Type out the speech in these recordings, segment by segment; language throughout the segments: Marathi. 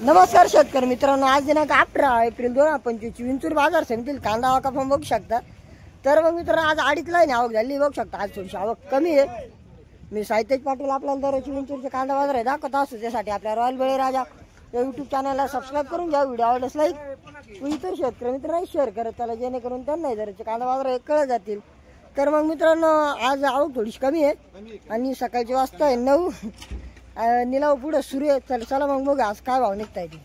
नमस्कार शेतकरी मित्रांनो, आज दिनांक 18 एप्रिल 2025 विंचूर बाजार समितीतील कांदा आवक आपण बघू शकता। तर मग मित्रांनो, आज अडीचला आवक झाली बघू शकता। आज थोडीशी आवक कमी आहे। मी साहित्य पाटील आपल्याला दररोज विंचूरचे कांदा बाजार आहे दाखवत असतो। त्यासाठी आपल्या रॉयल बळीराजा या यूट्यूब चॅनलला सबस्क्राईब करून घ्या। व्हिडिओ आवडल्यास लाईक व इतर शेतकरी मित्रांना शेअर करत चला, जेणेकरून त्यांना दररोजचे कांदा बाजार कळत जातील। तर मग मित्रांनो, आज आवक थोडीशी कमी आहे आणि सकाळची वाजता आहे 9 निलाव पुढे सुरू आहे। चला मग बघू आज काय भाव निघताय ते।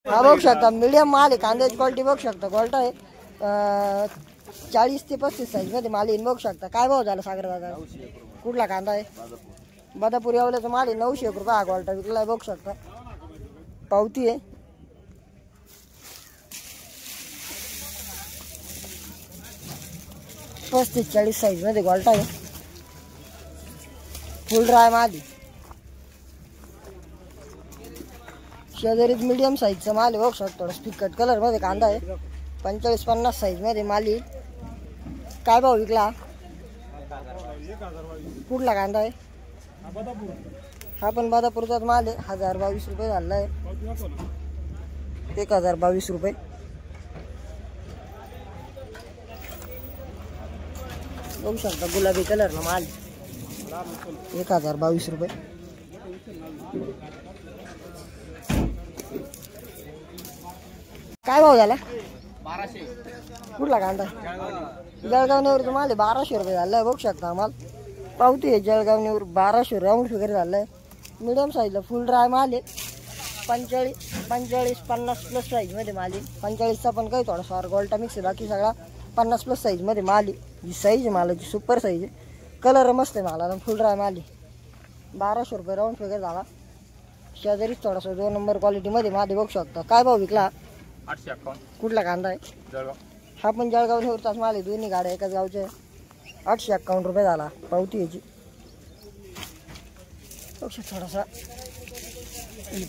हा बघू शकता मीडियम माल आहे। कांद्याची क्वालिटी बघू शकता, क्वालिटी आहे 40 ते 35 साईज मध्ये माल येईन बघू शकता। काय भाव झाला सागर दादा? कुठला कांदा आहे? बदापुरी आवल्याचा माल आहे 900 रुपये हा क्वालिटी विकला आहे बघू शकता। पावती आहे 35-40 साईज मध्ये क्वालिटी आहे। फुल ड्राय माल शेजारीत मीडियम साईजचा माल आहे बघू शकतो। थोडा फिकट कलर मध्ये कांदा आहे 45-50 साईज मध्ये माल आहे। काय भाव विकला? कुठला कांदा आहे? हा पण बदापूरचाच माल आहे। 1022 रुपये झाला आहे। 1022 रुपये बघू शकता। गुलाबी कलरला माल 1022 रुपये। काय भाव झाला? 1200। कुठला कांदा? जळगाव नेवर माल 1200 रुपये झालाय बघू शकता। आम्हाला पावती आहे जळगाव नेवर 1200 राऊंड फिगर झालाय। मीडियम साईजला फुल ड्राय माल आहे 45-50 प्लस साईज मध्ये माल आहे। 45चा पण काही थोडासा गोल्टा मिक्स आहे, बाकी सगळा 50 प्लस साईज मध्ये माल आहे। ही साईज आहे मालाची सुपर साईज आहे, कलर मस्त आहे मालाला, फुल ड्राय माल आहे 1200 रुपये राऊंड फिगर झाला। शेजारीच थोडासा 2 नंबर क्वालिटी मध्ये माल बघू शकता। काय भाव विकला? 851। कुठला कांदा आहे? जळगाव। हा पण जळगाव नेवरचाच माल आहे, दोन्ही गाड्या एकाच गावचे। 851 रुपये झाला पावती याची। थोडासा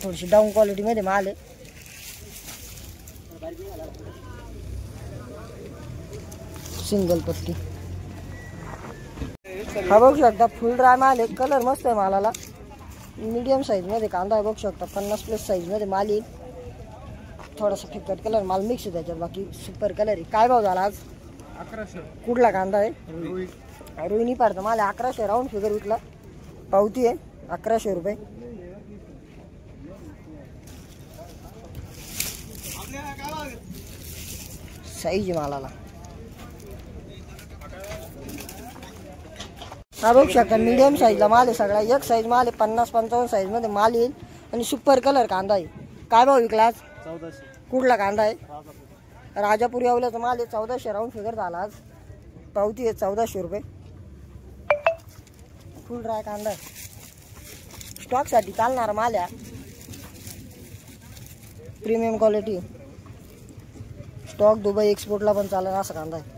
थोडीशी डाऊन क्वालिटी मध्ये माल आहे। सिंगल पत्ती हा बघू शकता फुल ड्राय माल आहे, कलर मस्त आहे मालाला। मीडियम साईज मध्ये कांदा आहे बघू शकता। 50 प्लस साईज मध्ये माल येईल। थोडासा फिकट कलर माल मिक्स आहे त्याच्यात, बाकी सुपर कलर आहे। काय भाव झाला आज? 1100। कुठला कांदा आहे? रोहिणी पाडता माल 1100 राऊंड फिगर विकला। पावती आहे 1100 रुपये। साईज मालाला हा बघू शकता मीडियम साईजला माल आहे सगळा। एक साईज माल आहे 50-55 साईज मध्ये माल येईल आणि सुपर कलर कांदा आहे। काय भाव विकला आज? 1400। कुठला कांदा आहे? राजापुरी आवल्याचा माल आहे 1400 राऊंड फिगर झाला आज। पावती आहे 1400 रुपये। फुल ड्राय कांदा आहे, स्टॉक साठी चालणारा माल आहे, प्रीमियम क्वालिटी। स्टॉक दुबई एक्सपोर्टला पण चालणार असा कांदा आहे।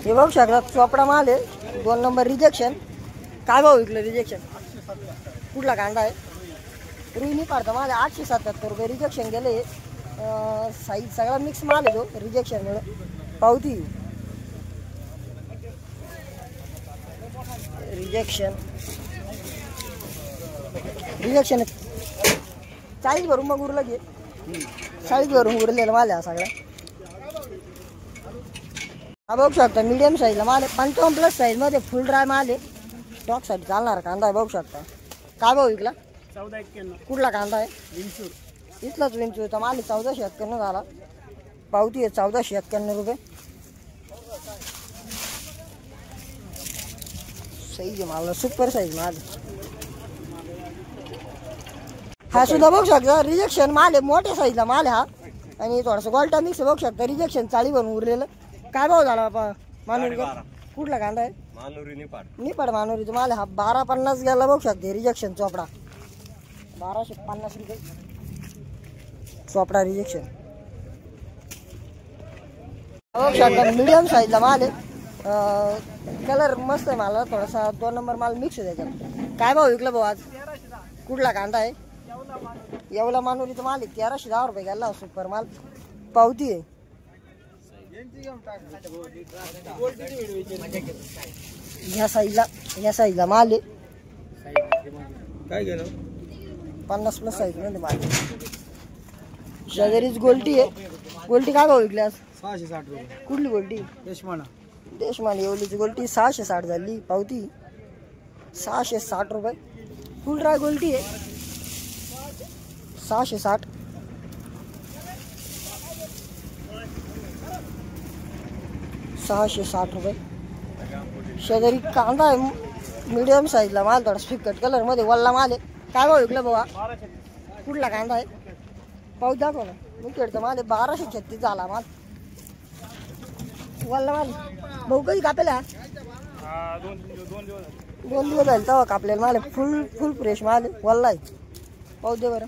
हे बघू शकता चोपडा माल आहे 2 नंबर रिजेक्शन। काय भाव विकलं रिजेक्शन? कुठला कांदा आहे? रोहिणी पाडता माल 877 रुपये रिजेक्शन गेले। साईज सगळा मिक्स माल आहे तो रिजेक्शन मुळे। पावती रिजेक्शन 40 भरून मग उरलं घे। 40 भरून उरलेला माल आहे सगळा। हा बघू शकता मीडियम साईजला माल आहे 55 प्लस साईज मध्ये फुल ड्राय माल आहे। स्टॉक साठी चालणार कांदा आहे बघू शकता। काय भाव विकला? 1451। कुठला कांदा आहे? विंचूर। इथलाच विंचूरचा माल 1491 झाला। पावती आहे 1491 रुपये। साईज माल सुपर साईज माल हा सुद्धा बघू शकता रिजेक्शन माल आहे, मोठ्या साईजला माल आहे हा आणि थोडासा गोल्टा मिक्स बघू शकता। रिजेक्शन 40 बनवून उरलेलं। काय भाव झाला बाबा मानोरी? कुठला कांदा आहे? मानुरी निपाड मानोरीचा माल आहे हा 1250 गेला बघू शकते। रिजेक्शन चोपडा 1250 रुपये चोपडा रिजेक्शन। बघू शकता मीडियम साईजला माल आहे, कलर मस्त आहे माला, थोडासा 2 नंबर माल मिक्स आहे त्याच्यात। काय भाव विकला भाऊ आज? कुठला कांदा आहे? येवला मानोरीचा माल आहे 1310 रुपये गेला सुपर माल। पावती आहे या साईजला माल आहे. काय गेलं 50+ साईज मध्ये माल. शेजारीच गोल्टी आहे. गोल्टी काय भाव विकली आज? 660 रुपये. कुठली गोल्टी? देशमान येवलीची गोल्टी 660 झाली पावती. 660 रुपये. फुल ड्राय गोल्टी आहे 660. ₹660. शेजारी कांदा आहे मीडियम साईजला माल, थोडा फिकट कलर मध्ये वल्ला माल आहे. काय भाव विकला भावा? कुठला कांदा आहे? पाऊस दाखव ना. मुखेडचा माल आहे 1236 झाला माल. वल्ला माल भाऊ कधी कापेला? 2 दिवस. 2 दिवस झाले तेव्हा कापलेला माल आहे. फुल फ्रेश माल आहे, वल्ला आहे. पाऊस दे बरं.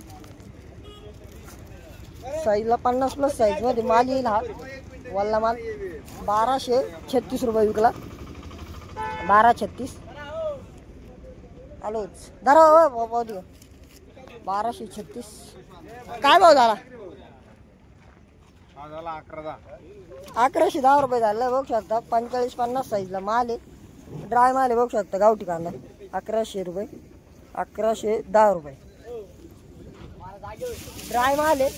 साईजला 50+ साईज मध्ये माल येईल हा वल्ला माल. 1236 रुपये विकला. 1236 आलोच धरा पाहू दे. 1236 काय भाव झाला? 1110 रुपये झाला. बघू शकता 45-50 साईजला माल आहे. ड्राय माल आहे बघू शकता. गावठी कांदा 1100 रुपये. 1110 रुपये ड्राय माल आहे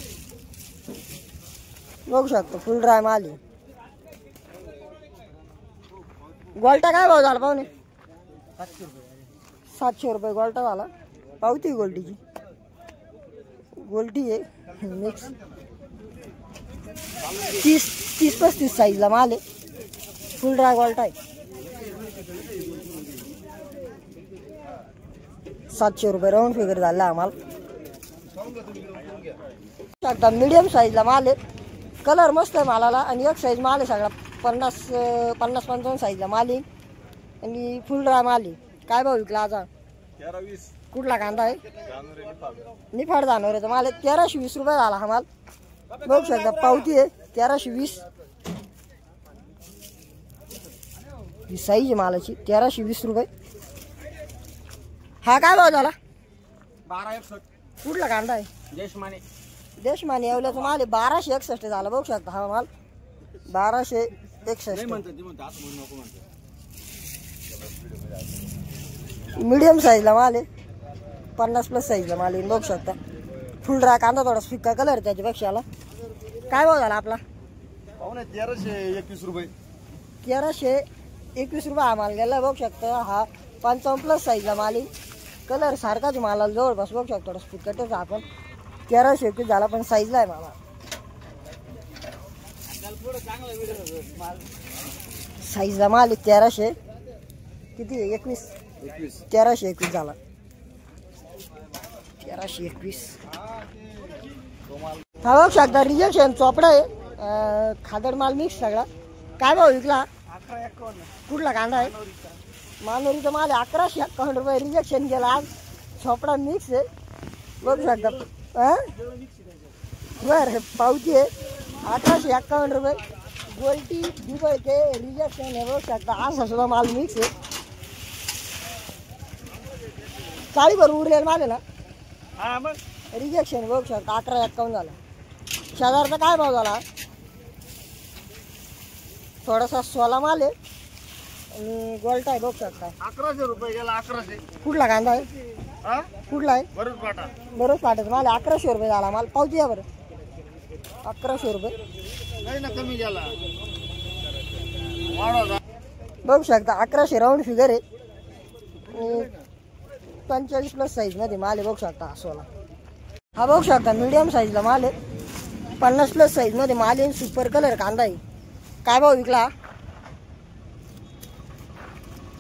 बघू शकता. फुल ड्राय माल आहे. गोल्टा काय भाव झाला पाहुणे? 700 रुपये गोल्टा झाला. पावती गोल्टीची. गोल्टी आहे मिक्स. 30-35 साईजला माल आहे. फुल ड्राय गोल्टा आहे. 700 रुपये राऊंड फिगर झाला आम्हाला. मीडियम साईजला माल आहे. कलर मस्त आहे मालाला. आणि एक साईज माल आहे सगळा 50-55 साईजला माल आहे. आणि फुल ड्राय माल आहे. काय भाव विकला आज? 13-20. कुठला कांदा आहे? निफाड जाणवऱ्याचा माल आहे. 1320 रुपये झाला हा माल. बघू शकता पावती आहे 1320. ही साईज आहे मालाची 1320 रुपये. हा काय भाव झाला? 1261. कुठला कांदा आहे? देशमाने येवल्याचा माल आहे 1261 झाला. बघू शकता हा माल 1261. मीडियम साईजला माल आहे. 50+ साईजला माल आहे बघू शकता. फुल ड्राय कांदा, थोडा फिक्का कलर त्याच्यापेक्षा आला. काय भाव झाला आपला? 1321 रुपये. 1321 रुपये हा माल गेला. बघू शकता हा 55+ साईजला माल आहे. कलर सारखाच मालाला जवळपास बघू शकतो. थोडा फिक्कटच आपण 1321 झाला पण साईजला आहे माला. साईजला माल आहे 1300 किती 21 1321 झाला. 1321 हा बघू शकता. रिजेक्शन चोपडा आहे. खादड माल मिक्स सगळा. काय भाव विकला? 1151. कुठला कांदा आहे? मानोरीचा माल आहे 1151 रुपये. रिजेक्शन गेला आज. चोपडा मिक्स आहे बघू शकता. बरं पावती आहे 1151 रुपये. गोल्टी दुबई ते रिजेक्शन आहे बघू शकता. असा सुद्धा माल मिक्स आहे. चाळीभर उरलेला माल आहे ना. हा मग रिजेक्शन बघू शकता 1151 झाला. शेजारचा काय भाव झाला? थोडासा सोला माल आहे आणि गोल्टा आहे बघू शकता. 1100 रुपये गेला. 1100. कुठला कांदा आहे? हा कुठला आहे? बरोबर पाटा. बरोबर पाठच माल 1100 रुपये झाला माल. पावती या बरं. 1100 रुपये नाही ना कमी गेला. वाढवा. बघू शकता 1100 राऊंड फिगर आहे. 45+ साईज मध्ये माल आहे बघू शकता. हा सोला हा बघू शकता मीडियम साईजला माल आहे. 50+ साईज मध्ये माल आहे. सुपर कलर कांदा आहे. काय भाव विकला?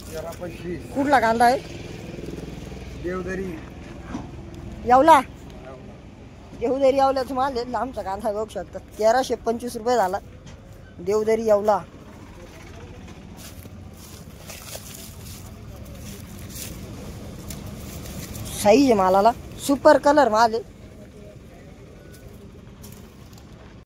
1325. कुठला कांदा आहे? देवदरी. येवला. देवदरी येवल्याचा माल आहे. लांबचा कांदा बघू शकता 1325 रुपये झाला. देवदरी येवला. साईज आहे मालाला. सुपर कलर माल आहे.